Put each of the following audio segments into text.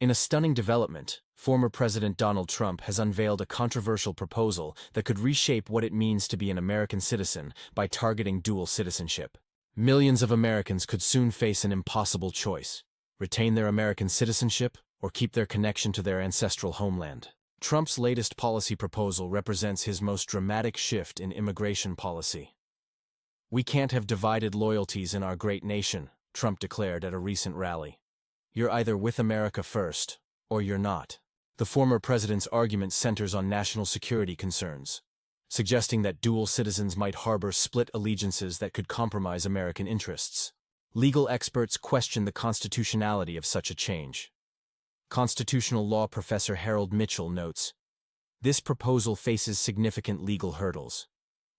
In a stunning development, former President Donald Trump has unveiled a controversial proposal that could reshape what it means to be an American citizen by targeting dual citizenship. Millions of Americans could soon face an impossible choice: retain their American citizenship or keep their connection to their ancestral homeland. Trump's latest policy proposal represents his most dramatic shift in immigration policy. "We can't have divided loyalties in our great nation," Trump declared at a recent rally. "You're either with America first, or you're not." The former president's argument centers on national security concerns, suggesting that dual citizens might harbor split allegiances that could compromise American interests. Legal experts question the constitutionality of such a change. Constitutional law professor Harold Mitchell notes, "This proposal faces significant legal hurdles.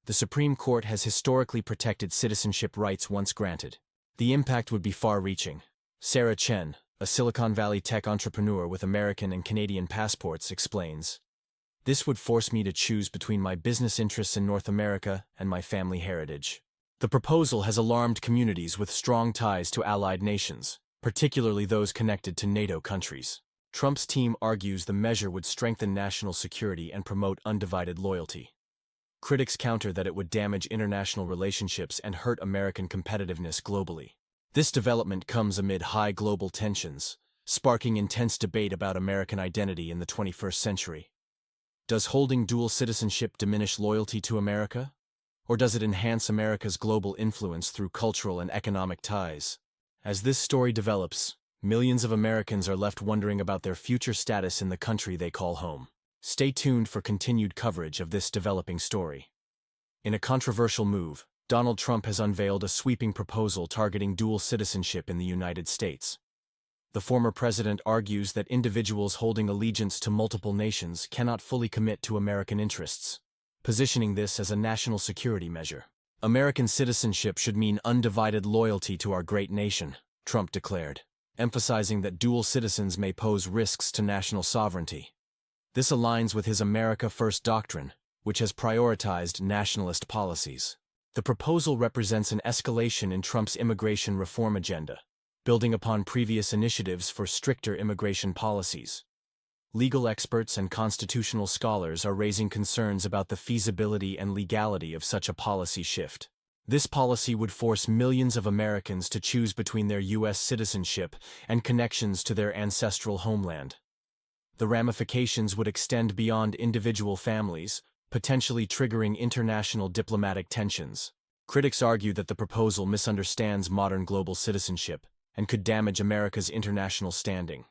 The Supreme Court has historically protected citizenship rights once granted. The impact would be far-reaching." Sarah Chen, a Silicon Valley tech entrepreneur with American and Canadian passports, explains, "This would force me to choose between my business interests in North America and my family heritage." The proposal has alarmed communities with strong ties to allied nations, particularly those connected to NATO countries. Trump's team argues the measure would strengthen national security and promote undivided loyalty. Critics counter that it would damage international relationships and hurt American competitiveness globally. This development comes amid high global tensions, sparking intense debate about American identity in the 21st century. Does holding dual citizenship diminish loyalty to America? Or does it enhance America's global influence through cultural and economic ties? As this story develops, millions of Americans are left wondering about their future status in the country they call home. Stay tuned for continued coverage of this developing story. In a controversial move, Donald Trump has unveiled a sweeping proposal targeting dual citizenship in the United States. The former president argues that individuals holding allegiance to multiple nations cannot fully commit to American interests, positioning this as a national security measure. "American citizenship should mean undivided loyalty to our great nation," Trump declared, emphasizing that dual citizens may pose risks to national sovereignty. This aligns with his America First doctrine, which has prioritized nationalist policies. The proposal represents an escalation in Trump's immigration reform agenda, building upon previous initiatives for stricter immigration policies. Legal experts and constitutional scholars are raising concerns about the feasibility and legality of such a policy shift. This policy would force millions of Americans to choose between their U.S. citizenship and connections to their ancestral homeland. The ramifications would extend beyond individual families, potentially triggering international diplomatic tensions. Critics argue that the proposal misunderstands modern global citizenship and could damage America's international standing.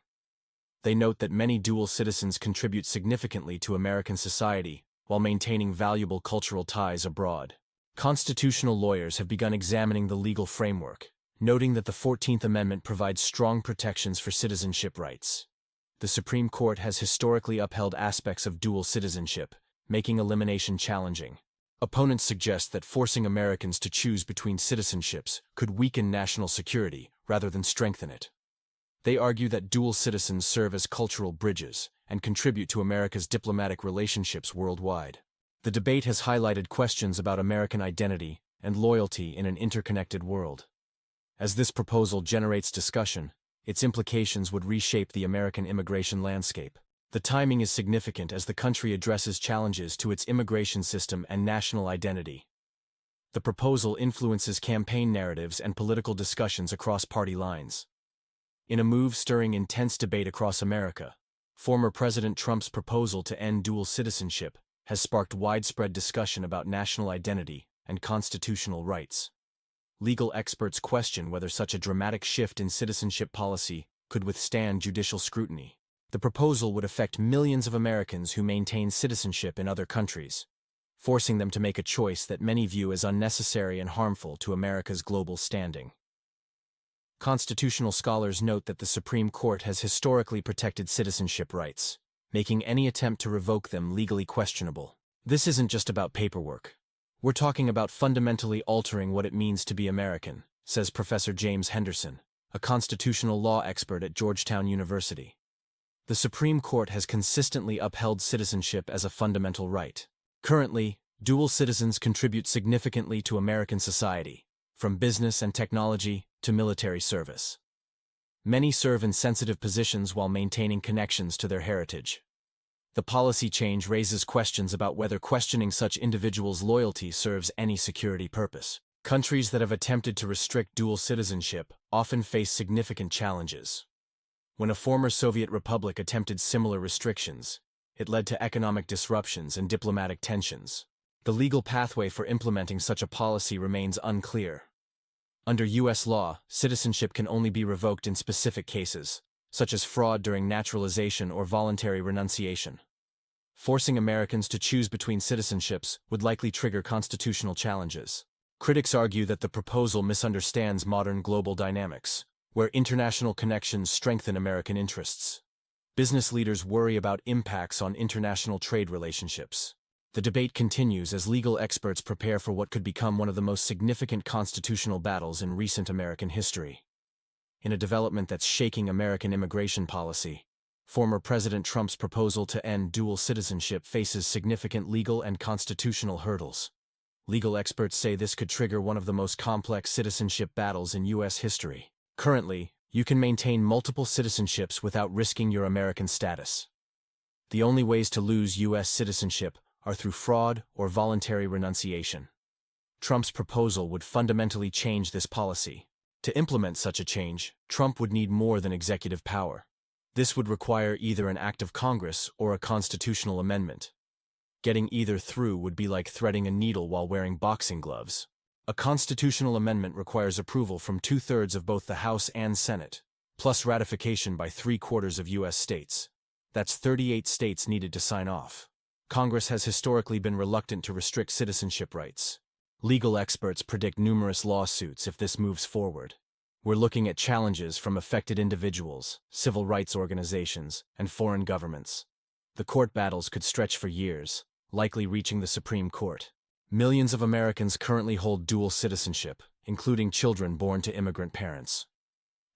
They note that many dual citizens contribute significantly to American society while maintaining valuable cultural ties abroad. Constitutional lawyers have begun examining the legal framework, noting that the 14th Amendment provides strong protections for citizenship rights. The Supreme Court has historically upheld aspects of dual citizenship, making elimination challenging. Opponents suggest that forcing Americans to choose between citizenships could weaken national security rather than strengthen it. They argue that dual citizens serve as cultural bridges and contribute to America's diplomatic relationships worldwide. The debate has highlighted questions about American identity and loyalty in an interconnected world. As this proposal generates discussion, its implications would reshape the American immigration landscape. The timing is significant as the country addresses challenges to its immigration system and national identity. The proposal influences campaign narratives and political discussions across party lines. In a move stirring intense debate across America, former President Trump's proposal to end dual citizenship has sparked widespread discussion about national identity and constitutional rights. Legal experts question whether such a dramatic shift in citizenship policy could withstand judicial scrutiny. The proposal would affect millions of Americans who maintain citizenship in other countries, forcing them to make a choice that many view as unnecessary and harmful to America's global standing. Constitutional scholars note that the Supreme Court has historically protected citizenship rights, making any attempt to revoke them legally questionable. This isn't just about paperwork. We're talking about fundamentally altering what it means to be American, says Professor James Henderson, a constitutional law expert at Georgetown University. The Supreme Court has consistently upheld citizenship as a fundamental right. Currently, dual citizens contribute significantly to American society, from business and technology to military service. Many serve in sensitive positions while maintaining connections to their heritage. The policy change raises questions about whether questioning such individuals' loyalty serves any security purpose. Countries that have attempted to restrict dual citizenship often face significant challenges. When a former Soviet republic attempted similar restrictions, it led to economic disruptions and diplomatic tensions. The legal pathway for implementing such a policy remains unclear. Under U.S. law, citizenship can only be revoked in specific cases, such as fraud during naturalization or voluntary renunciation. Forcing Americans to choose between citizenships would likely trigger constitutional challenges. Critics argue that the proposal misunderstands modern global dynamics, where international connections strengthen American interests. Business leaders worry about impacts on international trade relationships. The debate continues as legal experts prepare for what could become one of the most significant constitutional battles in recent American history. In a development that's shaking American immigration policy, former President Trump's proposal to end dual citizenship faces significant legal and constitutional hurdles. Legal experts say this could trigger one of the most complex citizenship battles in U.S. history. Currently, you can maintain multiple citizenships without risking your American status. The only ways to lose U.S. citizenship are through fraud or voluntary renunciation. Trump's proposal would fundamentally change this policy. To implement such a change, Trump would need more than executive power. This would require either an act of Congress or a constitutional amendment. Getting either through would be like threading a needle while wearing boxing gloves. A constitutional amendment requires approval from 2/3 of both the House and Senate, plus ratification by 3/4 of U.S. states. That's 38 states needed to sign off. Congress has historically been reluctant to restrict citizenship rights. Legal experts predict numerous lawsuits if this moves forward. We're looking at challenges from affected individuals, civil rights organizations, and foreign governments. The court battles could stretch for years, likely reaching the Supreme Court. Millions of Americans currently hold dual citizenship, including children born to immigrant parents.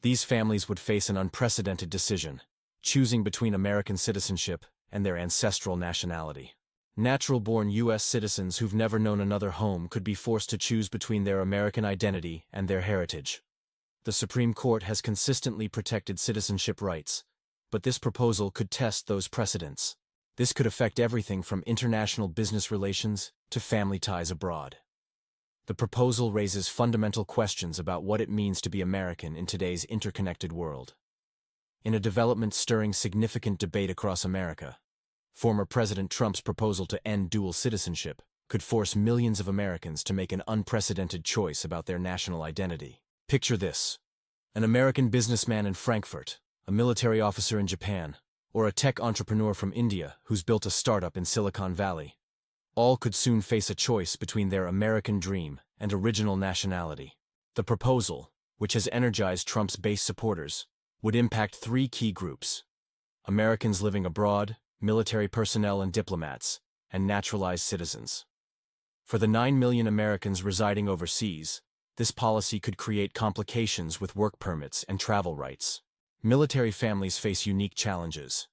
These families would face an unprecedented decision, choosing between American citizenship and their ancestral nationality. Natural-born U.S. citizens who've never known another home could be forced to choose between their American identity and their heritage. The Supreme Court has consistently protected citizenship rights, but this proposal could test those precedents. This could affect everything from international business relations to family ties abroad. The proposal raises fundamental questions about what it means to be American in today's interconnected world. In a development stirring significant debate across America, former President Trump's proposal to end dual citizenship could force millions of Americans to make an unprecedented choice about their national identity. Picture this: an American businessman in Frankfurt, a military officer in Japan, or a tech entrepreneur from India who's built a startup in Silicon Valley. All could soon face a choice between their American dream and original nationality. The proposal, which has energized Trump's base supporters, would impact 3 key groups: Americans living abroad, military personnel and diplomats, and naturalized citizens. For the 9 million Americans residing overseas, this policy could create complications with work permits and travel rights. Military families face unique challenges.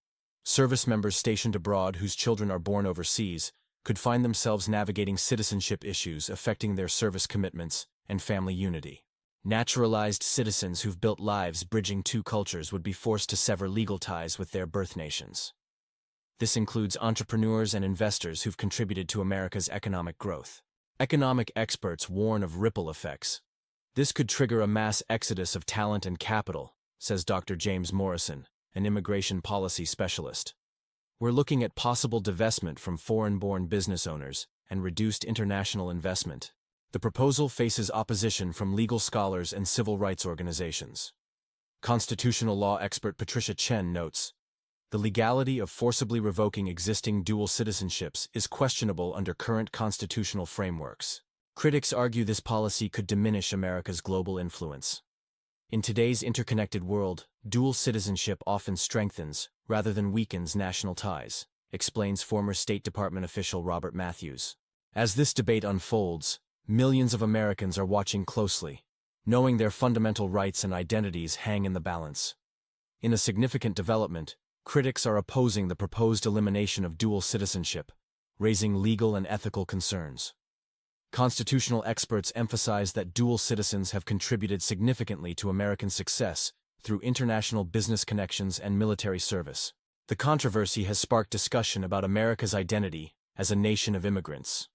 Service members stationed abroad whose children are born overseas could find themselves navigating citizenship issues affecting their service commitments and family unity. Naturalized citizens who've built lives bridging 2 cultures would be forced to sever legal ties with their birth nations. This includes entrepreneurs and investors who've contributed to America's economic growth. Economic experts warn of ripple effects. This could trigger a mass exodus of talent and capital, says Dr. James Morrison, an immigration policy specialist. We're looking at possible divestment from foreign-born business owners and reduced international investment. The proposal faces opposition from legal scholars and civil rights organizations. Constitutional law expert Patricia Chen notes, the legality of forcibly revoking existing dual citizenships is questionable under current constitutional frameworks. Critics argue this policy could diminish America's global influence. In today's interconnected world, dual citizenship often strengthens, rather than weakens, national ties, explains former State Department official Robert Matthews. As this debate unfolds, millions of Americans are watching closely, knowing their fundamental rights and identities hang in the balance. In a significant development, critics are opposing the proposed elimination of dual citizenship, raising legal and ethical concerns. Constitutional experts emphasize that dual citizens have contributed significantly to American success through international business connections and military service. The controversy has sparked discussion about America's identity as a nation of immigrants.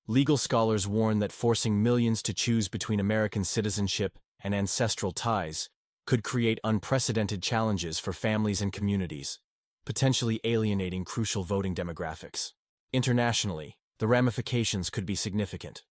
Legal scholars warn that forcing millions to choose between American citizenship and ancestral ties could create unprecedented challenges for families and communities, potentially alienating crucial voting demographics. Internationally, the ramifications could be significant.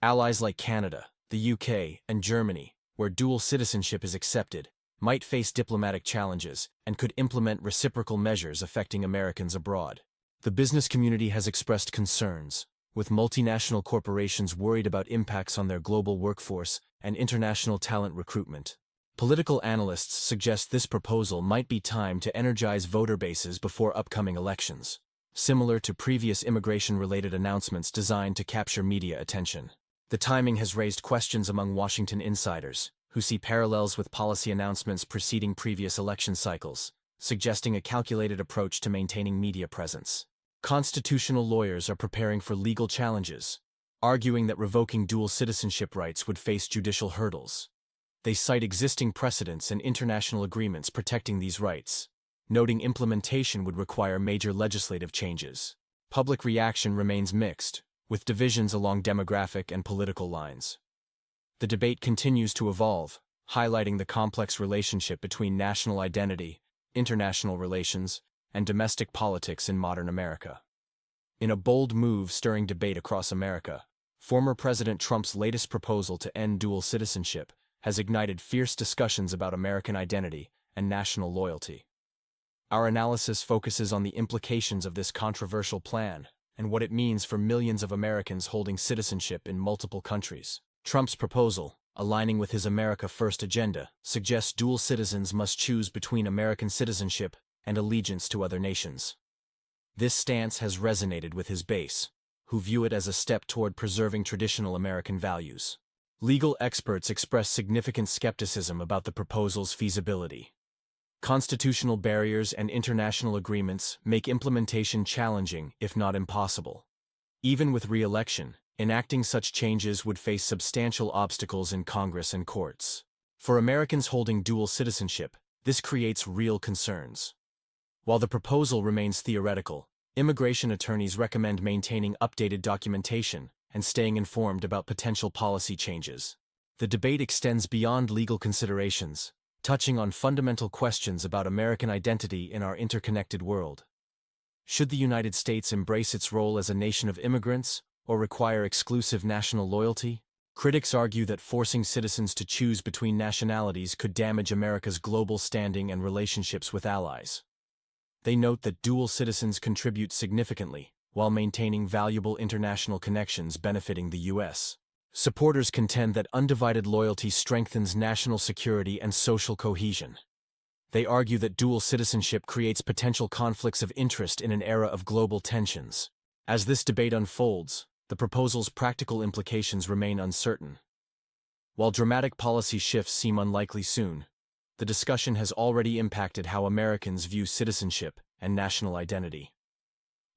Allies like Canada, the UK, and Germany, where dual citizenship is accepted, might face diplomatic challenges and could implement reciprocal measures affecting Americans abroad. The business community has expressed concerns, with multinational corporations worried about impacts on their global workforce and international talent recruitment. Political analysts suggest this proposal might be timed to energize voter bases before upcoming elections, similar to previous immigration-related announcements designed to capture media attention. The timing has raised questions among Washington insiders, who see parallels with policy announcements preceding previous election cycles, suggesting a calculated approach to maintaining media presence. Constitutional lawyers are preparing for legal challenges, arguing that revoking dual citizenship rights would face judicial hurdles. They cite existing precedents and international agreements protecting these rights, noting implementation would require major legislative changes. Public reaction remains mixed, with divisions along demographic and political lines. The debate continues to evolve, highlighting the complex relationship between national identity, international relations, and domestic politics in modern America. In a bold move stirring debate across America, former President Trump's latest proposal to end dual citizenship has ignited fierce discussions about American identity and national loyalty. Our analysis focuses on the implications of this controversial plan and what it means for millions of Americans holding citizenship in multiple countries. Trump's proposal, aligning with his America First agenda, suggests dual citizens must choose between American citizenship and allegiance to other nations. This stance has resonated with his base, who view it as a step toward preserving traditional American values. Legal experts express significant skepticism about the proposal's feasibility. Constitutional barriers and international agreements make implementation challenging, if not impossible. Even with re-election, enacting such changes would face substantial obstacles in Congress and courts. For Americans holding dual citizenship, this creates real concerns. While the proposal remains theoretical, immigration attorneys recommend maintaining updated documentation and staying informed about potential policy changes. The debate extends beyond legal considerations, touching on fundamental questions about American identity in our interconnected world. Should the United States embrace its role as a nation of immigrants, or require exclusive national loyalty? Critics argue that forcing citizens to choose between nationalities could damage America's global standing and relationships with allies. They note that dual citizens contribute significantly, while maintaining valuable international connections benefiting the U.S. Supporters contend that undivided loyalty strengthens national security and social cohesion. They argue that dual citizenship creates potential conflicts of interest in an era of global tensions. As this debate unfolds, the proposal's practical implications remain uncertain. While dramatic policy shifts seem unlikely soon, the discussion has already impacted how Americans view citizenship and national identity.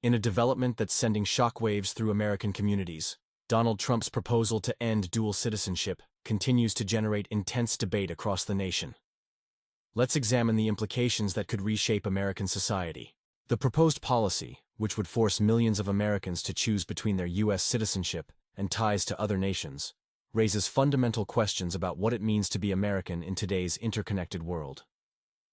In a development that's sending shockwaves through American communities, Donald Trump's proposal to end dual citizenship continues to generate intense debate across the nation. Let's examine the implications that could reshape American society. The proposed policy, which would force millions of Americans to choose between their U.S. citizenship and ties to other nations, raises fundamental questions about what it means to be American in today's interconnected world.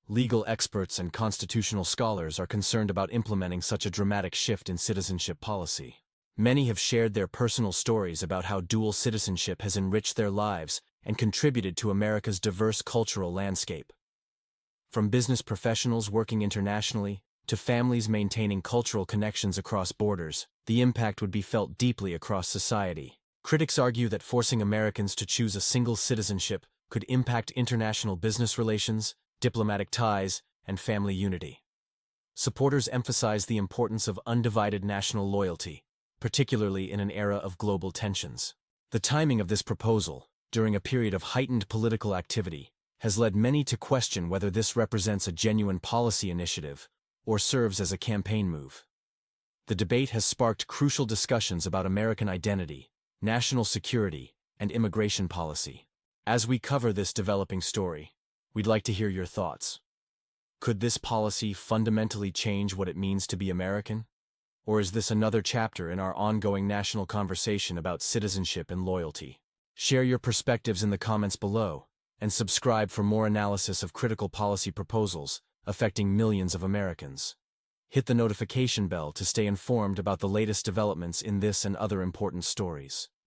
Legal experts and constitutional scholars are concerned about implementing such a dramatic shift in citizenship policy. Many have shared their personal stories about how dual citizenship has enriched their lives and contributed to America's diverse cultural landscape. From business professionals working internationally to families maintaining cultural connections across borders, the impact would be felt deeply across society. Critics argue that forcing Americans to choose a single citizenship could impact international business relations, diplomatic ties, and family unity. Supporters emphasize the importance of undivided national loyalty, particularly in an era of global tensions. The timing of this proposal, during a period of heightened political activity, has led many to question whether this represents a genuine policy initiative or serves as a campaign move. The debate has sparked crucial discussions about American identity, national security, and immigration policy. As we cover this developing story, We'd like to hear your thoughts. Could this policy fundamentally change what it means to be American? Or is this another chapter in our ongoing national conversation about citizenship and loyalty? Share your perspectives in the comments below, and subscribe for more analysis of critical policy proposals affecting millions of Americans. Hit the notification bell to stay informed about the latest developments in this and other important stories.